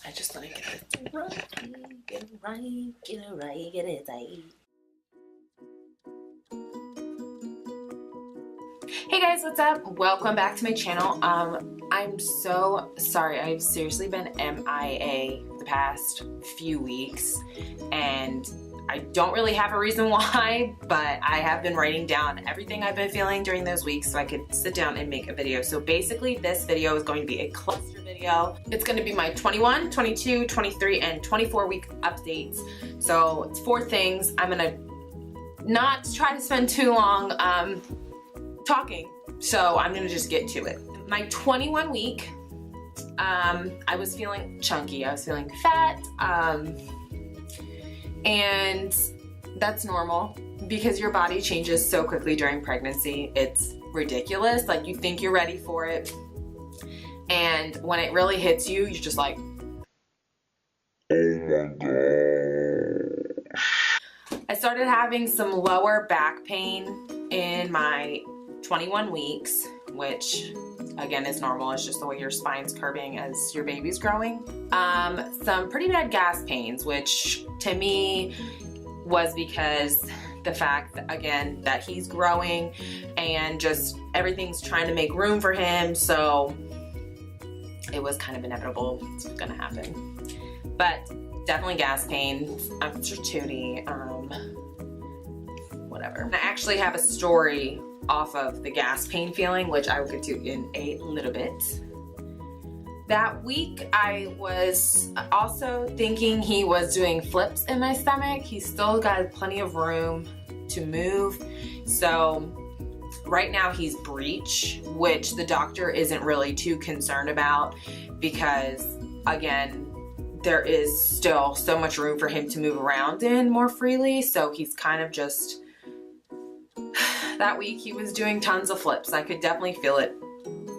I just want to get it right, get it right, get it right, get it right. Hey guys, what's up? Welcome back to my channel. I'm so sorry. I've seriously been MIA the past few weeks, and I don't really have a reason why, but I have been writing down everything I've been feeling during those weeks so I could sit down and make a video. So basically this video is going to be a cluster video. It's going to be my 21, 22, 23, and 24 week updates. So it's 4 things. I'm going to not try to spend too long talking, so I'm going to just get to it. My 21 week, I was feeling chunky. I was feeling fat. And that's normal because your body changes so quickly during pregnancy. It's ridiculous. Like, you think you're ready for it, and when it really hits you, you're just like, oh my gosh. I started having some lower back pain in my 21 weeks, which again is normal. It's just the way your spine's curving as your baby's growing. Some pretty bad gas pains, which to me was because the fact that, again, that he's growing and just everything's trying to make room for him, so it was kind of inevitable it's gonna happen. But definitely gas pains, tootie, whatever. I actually have a story off of the gas pain feeling, which I will get to in a little bit. That week, I was also thinking he was doing flips in my stomach. He's still got plenty of room to move. So right now he's breech, which the doctor isn't really too concerned about because, again, there is still so much room for him to move around in more freely. So he's kind of just, that week he was doing tons of flips. I could definitely feel it.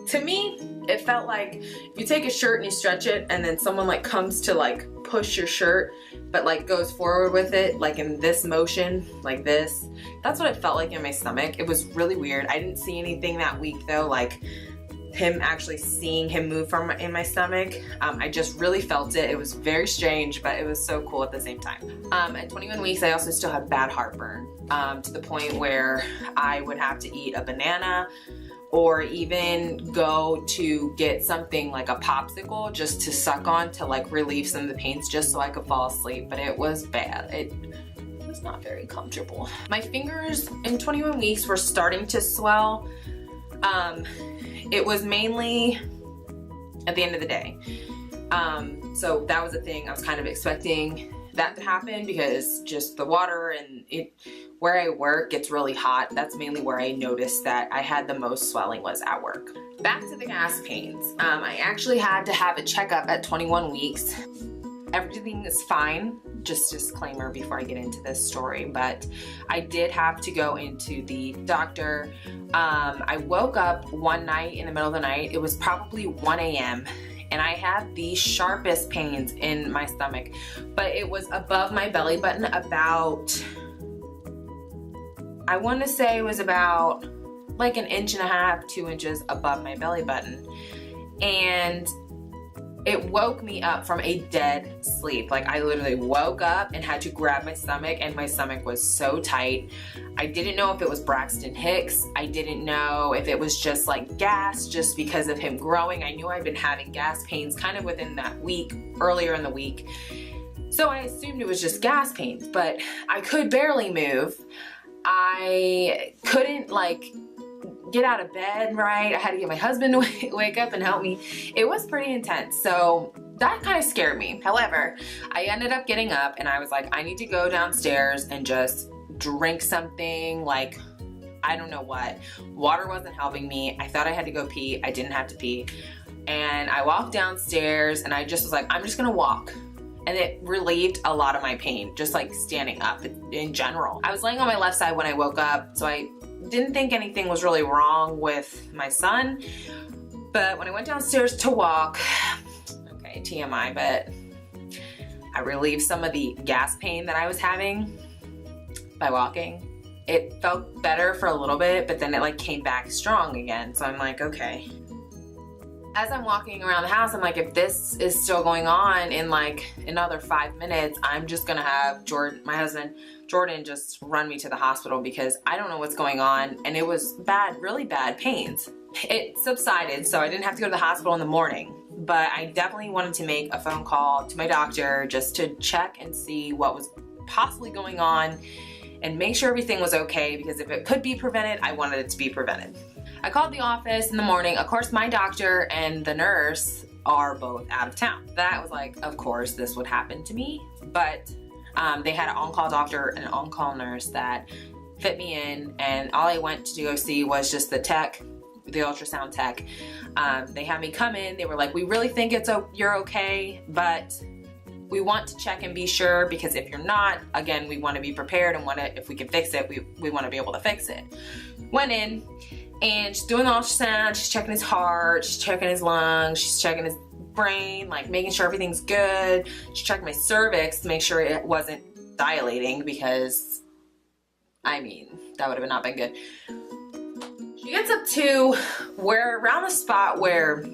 To me, it felt like if you take a shirt and you stretch it and then someone like comes to like push your shirt but like goes forward with it like in this motion, like this. That's what it felt like in my stomach. It was really weird. I didn't see anything that week though, like him actually seeing him move from in my stomach. I just really felt it. It was very strange, but it was so cool at the same time. At 21 weeks, I also still had bad heartburn to the point where I would have to eat a banana or even go to get something like a popsicle just to suck on to like relieve some of the pains just so I could fall asleep, but it was bad. It was not very comfortable. My fingers in 21 weeks were starting to swell. It was mainly at the end of the day. So that was a thing. I was kind of expecting that to happen because just the water and where I work gets really hot. That's mainly where I noticed that I had the most swelling was at work. Back to the gas pains. I actually had to have a checkup at 21 weeks. Everything is fine. Just disclaimer before I get into this story, but I did have to go into the doctor. I woke up one night in the middle of the night. It was probably 1 a.m. and I had the sharpest pains in my stomach, but it was above my belly button about, I want to say it was about like 1.5 inches, 2 inches above my belly button. And it woke me up from a dead sleep. Like, I literally woke up and had to grab my stomach, and my stomach was so tight. I didn't know if it was Braxton Hicks. I didn't know if it was just like gas just because of him growing. I knew I'd been having gas pains kind of within that week, earlier in the week. So I assumed it was just gas pains, but I could barely move. I couldn't like get out of bed, right? I had to get my husband to wake up and help me. It was pretty intense. So that kind of scared me. However, I ended up getting up and I was like, I need to go downstairs and just drink something, like, I don't know what. Water wasn't helping me. I thought I had to go pee. I didn't have to pee. And I walked downstairs and I just was like, I'm just gonna walk. And it relieved a lot of my pain, just like standing up in general. I was laying on my left side when I woke up, so I didn't think anything was really wrong with my son. But when I went downstairs to walk, okay, TMI, but I relieved some of the gas pain that I was having by walking. It felt better for a little bit, but then it like came back strong again. So I'm like, okay. As I'm walking around the house, I'm like, if this is still going on in like another 5 minutes, I'm just gonna have Jordan, my husband, Jordan, just run me to the hospital because I don't know what's going on. And it was bad, really bad pains. It subsided, so I didn't have to go to the hospital in the morning, but I definitely wanted to make a phone call to my doctor just to check and see what was possibly going on and make sure everything was okay, because if it could be prevented, I wanted it to be prevented. I called the office in the morning. Of course, my doctor and the nurse are both out of town. That was like, of course, this would happen to me. But they had an on-call doctor and an on-call nurse that fit me in, and all I went to go see was just the tech, the ultrasound tech. They had me come in. They were like, we really think you're okay, but we want to check and be sure, because if you're not, again, we want to be prepared and if we can fix it, we want to be able to fix it. Went in, and she's doing the ultrasound, she's checking his heart, she's checking his lungs, she's checking his brain, like making sure everything's good. She's checking my cervix to make sure it wasn't dilating, because, I mean, that would have not been good. She gets up to around the spot where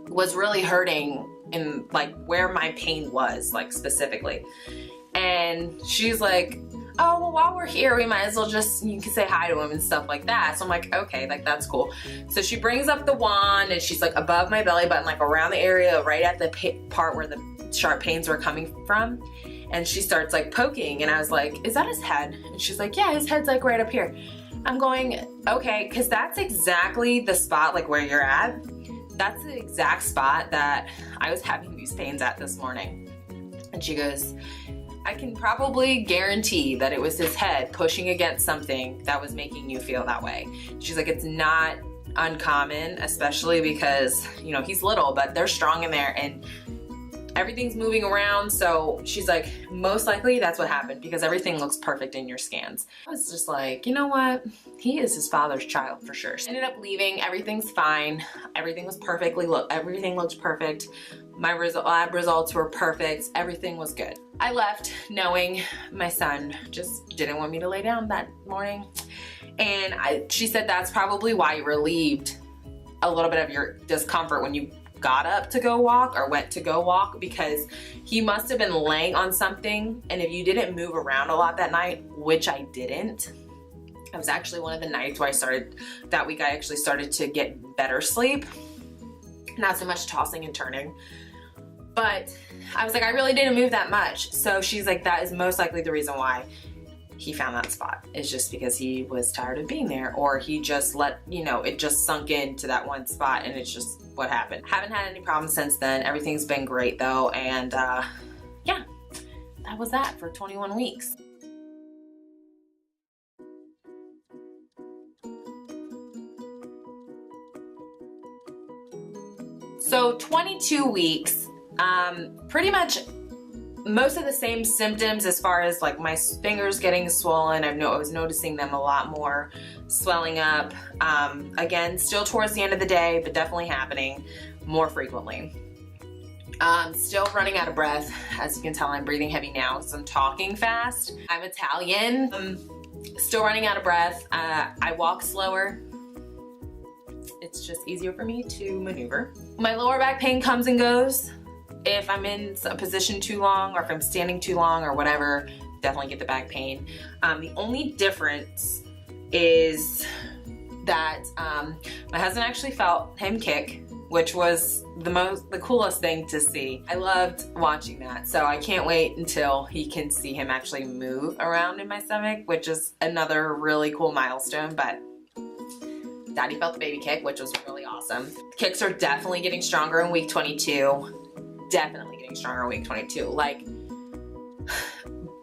was really hurting, and like where my pain was, like specifically. And she's like, oh, well, while we're here, we might as well you can say hi to him and stuff like that. So I'm like, okay, like that's cool. So she brings up the wand, and she's like above my belly button, like around the area, right at the part where the sharp pains were coming from. And she starts like poking, and I was like, is that his head? And she's like, yeah, his head's like right up here. I'm going, okay, because that's exactly the spot, like where you're at. That's the exact spot that I was having these pains at this morning. And she goes, I can probably guarantee that it was his head pushing against something that was making you feel that way. She's like, it's not uncommon, especially because, you know, he's little, but they're strong in there and everything's moving around. So she's like, most likely that's what happened, because everything looks perfect in your scans. I was just like, you know what? He is his father's child for sure. Ended up leaving, everything's fine. Everything was everything looked perfect. My lab results were perfect. Everything was good. I left knowing my son just didn't want me to lay down that morning. And she said that's probably why you relieved a little bit of your discomfort when you got up to go walk or went to go walk, because he must have been laying on something. And if you didn't move around a lot that night, which I didn't, it was actually one of the nights where that week I actually started to get better sleep. Not so much tossing and turning. But I was like, I really didn't move that much. So she's like, that is most likely the reason why he found that spot. It's just because he was tired of being there, or he just it just sunk into that one spot, and it's just what happened. Haven't had any problems since then. Everything's been great though. And yeah, that was that for 21 weeks. So 22 weeks, pretty much most of the same symptoms as far as like my fingers getting swollen. I was noticing them a lot more, swelling up. Again, still towards the end of the day, but definitely happening more frequently. Still running out of breath. As you can tell, I'm breathing heavy now, so I'm talking fast. I'm Italian. Still running out of breath. I walk slower. It's just easier for me to maneuver. My lower back pain comes and goes. If I'm in a position too long, or if I'm standing too long or whatever, definitely get the back pain. The only difference is that my husband actually felt him kick, which was the coolest thing to see. I loved watching that. So I can't wait until he can see him actually move around in my stomach, which is another really cool milestone. But Daddy felt the baby kick, which was really awesome. Kicks are definitely getting stronger in week 22. Definitely getting stronger in week 22. Like,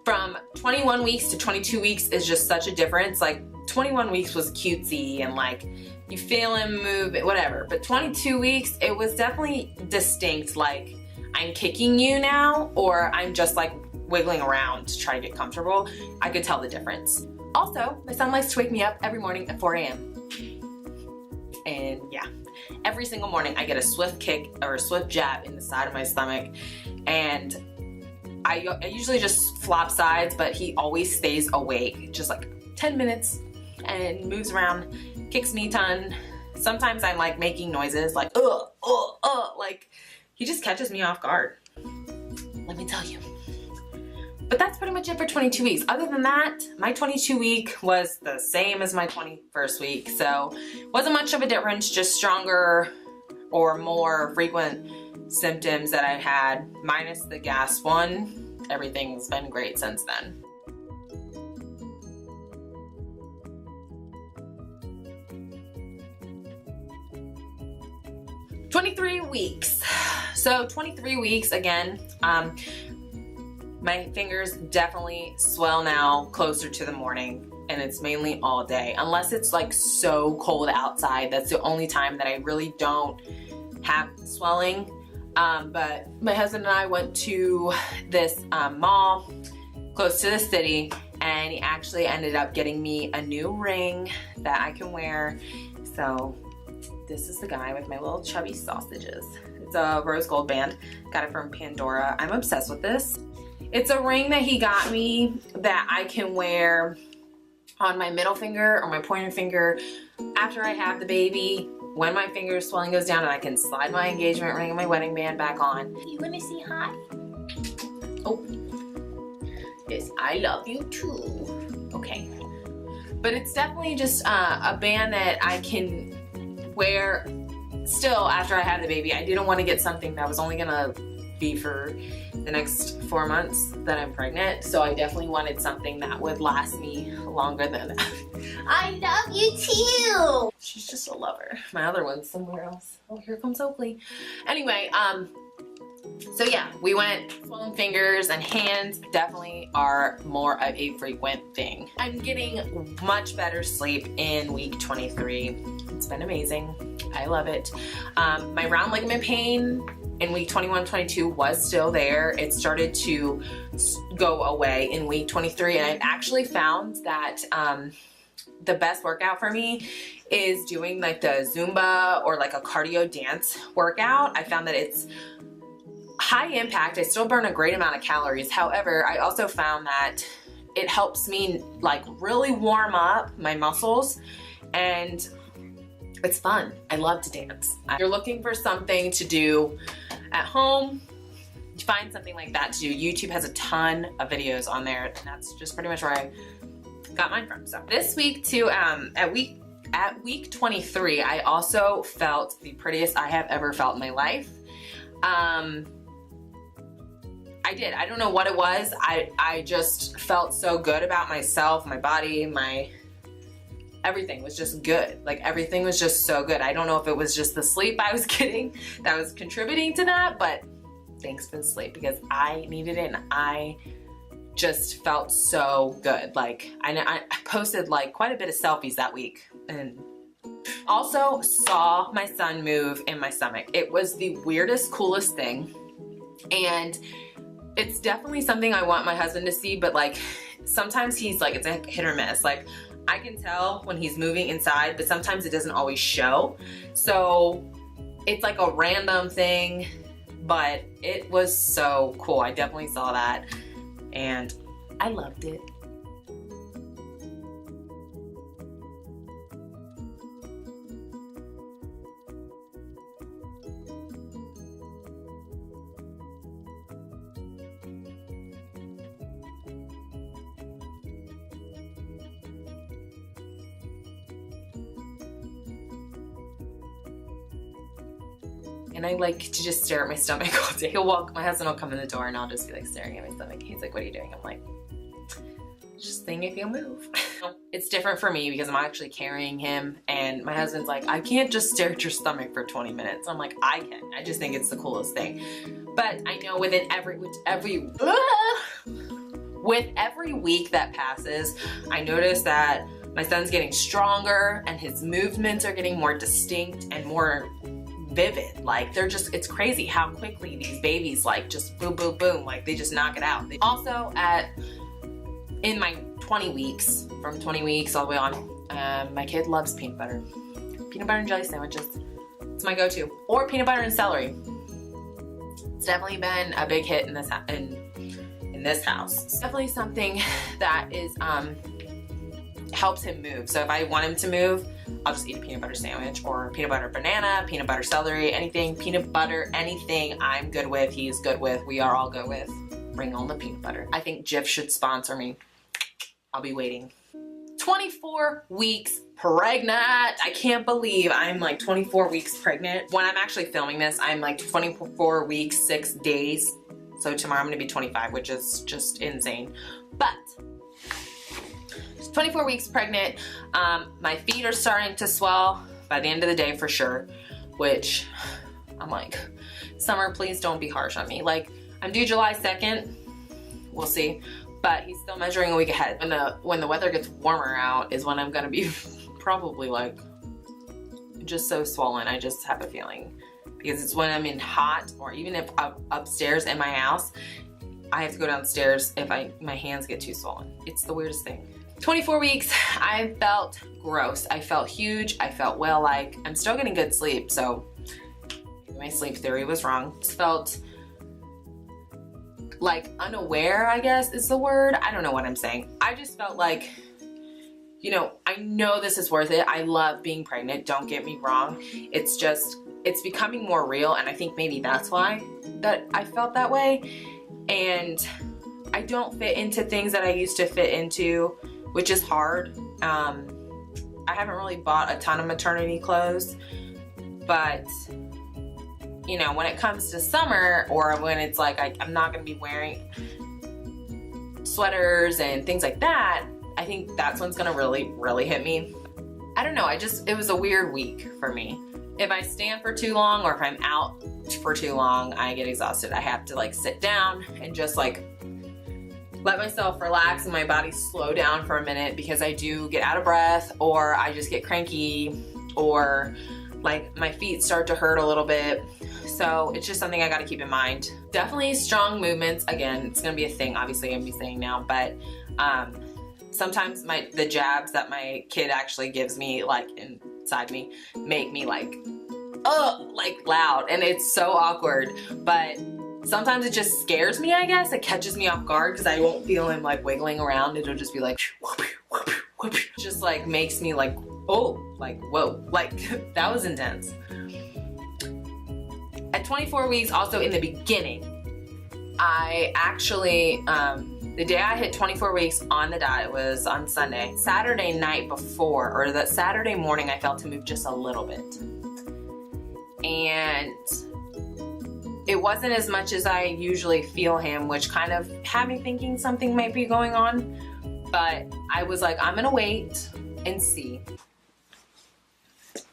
from 21 weeks to 22 weeks is just such a difference. Like, 21 weeks was cutesy and like, you feel him move, whatever. But 22 weeks, it was definitely distinct. Like, I'm kicking you now, or I'm just like wiggling around to try to get comfortable. I could tell the difference. Also, my son likes to wake me up every morning at 4 a.m. And yeah, every single morning I get a swift kick or a swift jab in the side of my stomach, and I usually just flop sides, but he always stays awake, just like 10 minutes, and moves around, kicks me a ton, sometimes I'm like making noises like, like he just catches me off guard. Let me tell you. But that's pretty much it for 22 weeks. Other than that, my 22 week was the same as my 21st week. So wasn't much of a difference, just stronger or more frequent symptoms that I had, minus the gas one. Everything's been great since then. Weeks. So 23 weeks again. My fingers definitely swell now closer to the morning, and it's mainly all day. Unless it's like so cold outside, that's the only time that I really don't have swelling. But my husband and I went to this mall close to the city, and he actually ended up getting me a new ring that I can wear. So this is the guy with my little chubby sausages. It's a rose gold band. Got it from Pandora. I'm obsessed with this. It's a ring that he got me that I can wear on my middle finger or my pointer finger after I have the baby. When my finger swelling goes down, and I can slide my engagement ring and my wedding band back on. You wanna say hi? Oh, yes, I love you too. Okay. But it's definitely just a band that I can wear still after I have the baby. I didn't want to get something that was only gonna be for the next 4 months that I'm pregnant, so I definitely wanted something that would last me longer than that. I love you too! She's just a lover. My other one's somewhere else. Oh, here comes Oakley. Anyway, so yeah, we went swollen fingers, and hands definitely are more of a frequent thing. I'm getting much better sleep in week 23. It's been amazing. I love it. My round ligament pain in week 21, 22 was still there. It started to go away in week 23, and I've actually found that the best workout for me is doing like the Zumba or like a cardio dance workout. I found that it's high impact. I still burn a great amount of calories. However, I also found that it helps me like really warm up my muscles, and it's fun. I love to dance. If you're looking for something to do at home, find something like that to do. YouTube has a ton of videos on there, and that's just pretty much where I got mine from. So this week too, at week 23, I also felt the prettiest I have ever felt in my life. I did. I don't know what it was. I just felt so good about myself, my body, everything was just good. Like everything was just so good. I don't know if it was just the sleep I was getting that was contributing to that, but thanks for the sleep because I needed it, and I just felt so good. Like I posted like quite a bit of selfies that week, and also saw my son move in my stomach. It was the weirdest, coolest thing, and it's definitely something I want my husband to see, but like sometimes he's like, it's a hit or miss. Like I can tell when he's moving inside, but sometimes it doesn't always show. So it's like a random thing, but it was so cool. I definitely saw that, and I loved it. And I like to just stare at my stomach all day. My husband will come in the door, and I'll just be like staring at my stomach. He's like, what are you doing? I'm like, just seeing if he'll move. It's different for me because I'm actually carrying him, and my husband's like, I can't just stare at your stomach for 20 minutes. I'm like, I can. I just think it's the coolest thing. But I know with every week that passes, I notice that my son's getting stronger, and his movements are getting more distinct and more vivid. Like they're just, it's crazy how quickly these babies like just boom, boom, boom, like they just knock it out. Also in my 20 weeks, from 20 weeks all the way on, my kid loves peanut butter and jelly sandwiches. It's my go-to, or peanut butter and celery. It's definitely been a big hit in this house. It's definitely something that is helps him move. So if I want him to move, I'll just eat a peanut butter sandwich or peanut butter banana, peanut butter celery, anything, peanut butter, anything I'm good with, he's good with, we are all good with. Bring on the peanut butter. I think Jif should sponsor me. I'll be waiting. 24 weeks pregnant. I can't believe I'm like 24 weeks pregnant. When I'm actually filming this, I'm like 24 weeks, 6 days. So tomorrow I'm gonna be 25, which is just insane. But 24 weeks pregnant. My feet are starting to swell by the end of the day for sure, which I'm like, Summer, please don't be harsh on me. Like, I'm due July 2nd. We'll see. But he's still measuring a week ahead. When the weather gets warmer out is when I'm gonna be probably like just so swollen. I just have a feeling, because it's when I'm in hot, or even if I'm upstairs in my house, I have to go downstairs if my hands get too swollen. It's the weirdest thing. 24 weeks, I felt gross. I felt huge. I felt well, like I'm still getting good sleep, so my sleep theory was wrong. Just felt like unaware, I guess is the word. I don't know what I'm saying. I just felt like, you know, I know this is worth it. I love being pregnant, don't get me wrong. It's just, it's becoming more real, and I think maybe that's why that I felt that way. And I don't fit into things that I used to fit into, which is hard. I haven't really bought a ton of maternity clothes, but you know, when it comes to summer, or when it's like I'm not gonna be wearing sweaters and things like that, I think that's when's gonna really hit me. I don't know, it was a weird week for me. If I stand for too long, or if I'm out for too long, I get exhausted. I have to like sit down and just like let myself relax and my body slow down for a minute, because I do get out of breath, or I just get cranky, or like my feet start to hurt a little bit. So it's just something I got to keep in mind. Definitely strong movements. Again, it's going to be a thing, obviously I'm gonna be saying now, but sometimes the jabs that my kid actually gives me, like inside me, make me like loud, and it's so awkward. But sometimes it just scares me, I guess. It catches me off guard, because I won't feel him like wiggling around. It'll just be like, just like makes me like, oh, like, whoa, like that was intense. At 24 weeks, also in the beginning, I actually, the day I hit 24 weeks on the dot, it was on Sunday. Saturday night before, or that Saturday morning, I felt him move just a little bit. And it wasn't as much as I usually feel him, which kind of had me thinking something might be going on. But I was like, I'm gonna wait and see.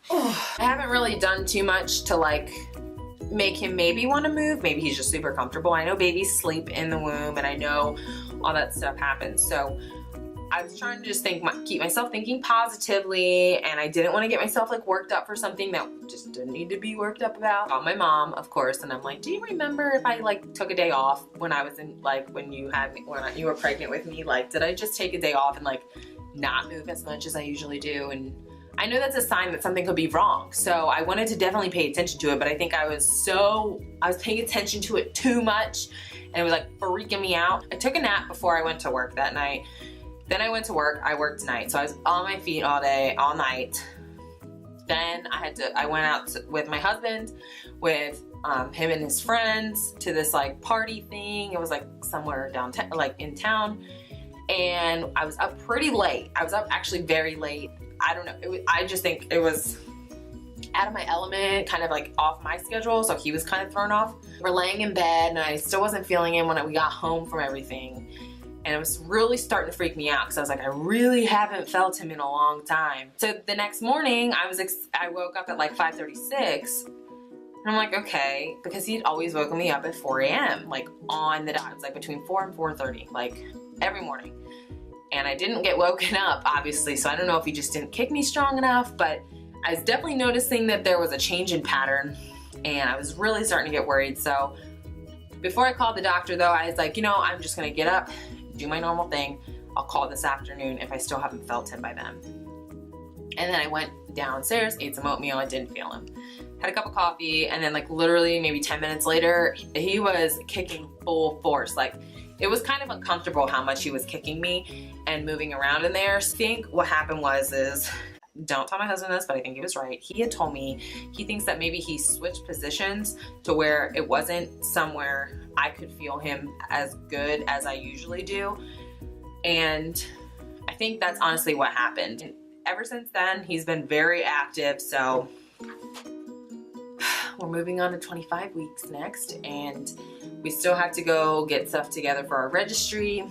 I haven't really done too much to like make him maybe want to move. Maybe he's just super comfortable. I know babies sleep in the womb, and I know all that stuff happens. So I was trying to just keep myself thinking positively, and I didn't want to get myself like worked up for something that just didn't need to be worked up about. I called my mom, of course, and I'm like, do you remember if I like took a day off when I was in, like when you were pregnant with me? Like, did I just take a day off and like not move as much as I usually do? And I know that's a sign that something could be wrong. So I wanted to definitely pay attention to it, but I think I was paying attention to it too much, and it was like freaking me out. I took a nap before I went to work that night. Then I went to work, I worked tonight. So I was on my feet all day, all night. Then I went out with my husband, with him and his friends, to this like party thing. It was like somewhere downtown, like in town. And I was up pretty late. I was up actually very late. I don't know, I just think it was out of my element, kind of like off my schedule. So he was kind of thrown off. We're laying in bed, and I still wasn't feeling him when we got home from everything. And it was really starting to freak me out, because I was like, I really haven't felt him in a long time. So the next morning, I woke up at like 5:36, and I'm like, okay, because he'd always woken me up at 4 a.m. like on the dot. It's like between 4 and 4:30, like every morning. And I didn't get woken up, obviously, so I don't know if he just didn't kick me strong enough, but I was definitely noticing that there was a change in pattern, and I was really starting to get worried. So before I called the doctor, though, I was like, you know, I'm just gonna get up, do my normal thing. I'll call this afternoon if I still haven't felt him by then. And then I went downstairs, ate some oatmeal, I didn't feel him. Had a cup of coffee, and then like literally maybe 10 minutes later, he was kicking full force. Like, it was kind of uncomfortable how much he was kicking me and moving around in there. So I think what happened was don't tell my husband this, but I think he was right. He had told me he thinks that maybe he switched positions to where it wasn't somewhere I could feel him as good as I usually do. And I think that's honestly what happened. And ever since then, he's been very active. So we're moving on to 25 weeks next, and we still have to go get stuff together for our registry,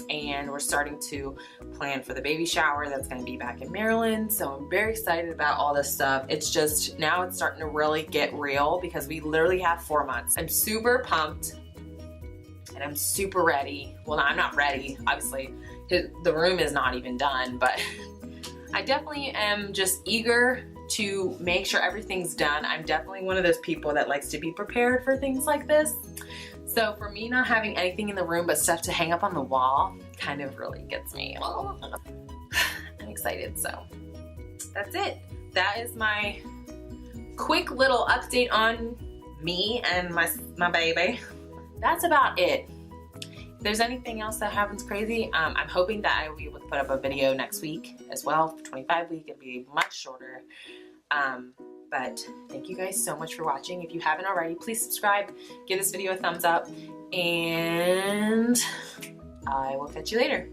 and we're starting to plan for the baby shower that's going to be back in Maryland. So I'm very excited about all this stuff. It's just now it's starting to really get real because we literally have 4 months. I'm super pumped and I'm super ready. Well, no, I'm not ready, obviously. The room is not even done, but I definitely am just eager to make sure everything's done. I'm definitely one of those people that likes to be prepared for things like this. So for me, not having anything in the room but stuff to hang up on the wall kind of really gets me. I'm excited, so that's it. That is my quick little update on me and my baby. That's about it. If there's anything else that happens crazy, I'm hoping that I will be able to put up a video next week as well. For 25 week, it'll be much shorter. But thank you guys so much for watching. If you haven't already, please subscribe, give this video a thumbs up, and I will catch you later.